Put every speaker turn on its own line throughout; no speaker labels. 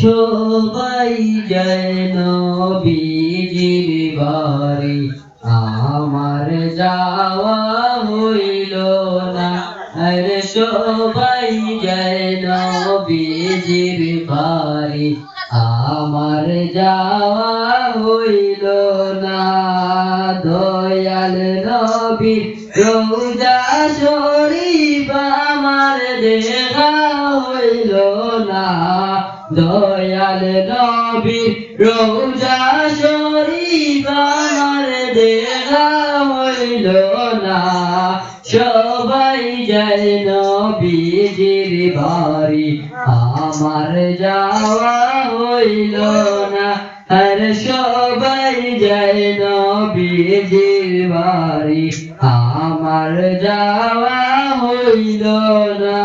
সবাই যায় নবীজির বাড়ি, আমার যাওয়া হইল না। আরে সবাই যায় নবীজির বাড়ি, আমার যাওয়া হইল না। দয়াল নবীর রওজা শরীফ আমার দেখা হইল না। দয়াল নবীর রওজা শরীফ আমার দেখা হইল না। সবাই যায় নবীজির বাড়ি, আমার যাওয়া হইল না। আর সবাই যায় নবীজির বাড়ি, আমার যাওয়া হইল না।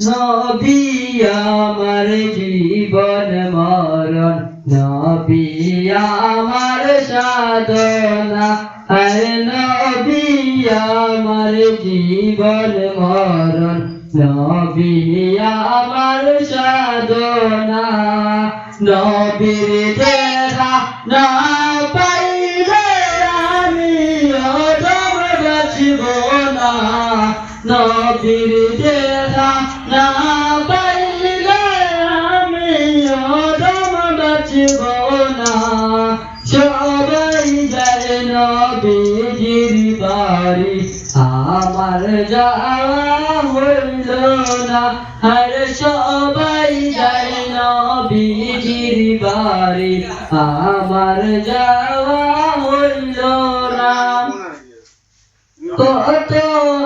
নবী আমার জীবন মরণ, নবী আমার সাধনা। আর নবী আমার জীবন মরণ, নবী আমার সাধনা। নবীর দেখা না পাইলে আমি অধম বাঁচব না। নবীর দেখা না পাইলে আমি অধম বাঁচব না। সবাই যায় নবীজির বাড়ি, আমার যাওয়া হইল না। আর সবাই যায় নবীজির বাড়ি, আমার যাওয়া হইল না। কত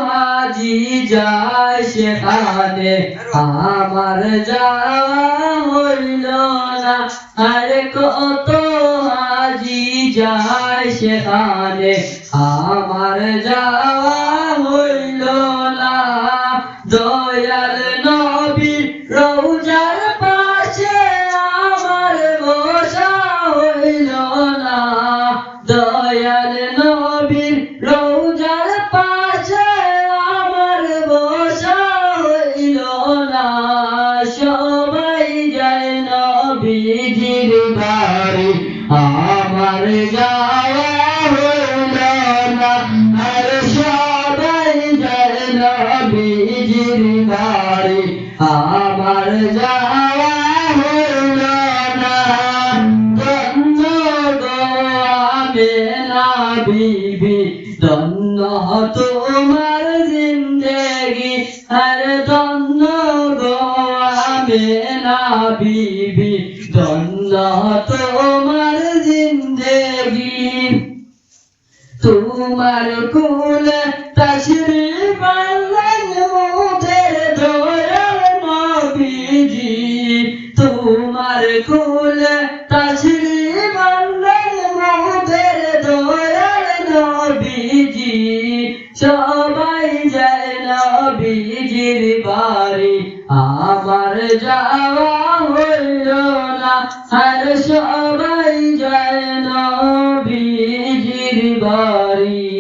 হাজি যায় সেখানে, আমার যাওয়া হইল না। আরে কত হাজি যায় সেখানে, আমার যাওয়া হইল না। দয়াল নবীর রওজার পাশে আমার বসা হইল না। দয়াল নবীর রওজার পাশে আমার বসা হইল না। সবাই যায় নবীজির বাড়ি, আমার যাওয়া হইল না। আর সবাই যায় নবীজির বাড়ি, আমার যাওয়া হইল না। ধন্য গো আমেনা বিবি, ধন্য তোমার জিন্দেগি। আর ধন্য গো আমেনা বিবি, ধন্য তোমার জিন্দেগি। তোমার কুলে তাশরীফ আনলেন মোদের দয়াল নবীজি। তোমার কুলে তাশরীফ আনলেন মোদের দয়াল নবীজি। সবাই যায় নবীজির বাড়ি, আমার যাওয়া হইল না। আর সবাই যায় নবীজির বাড়ি।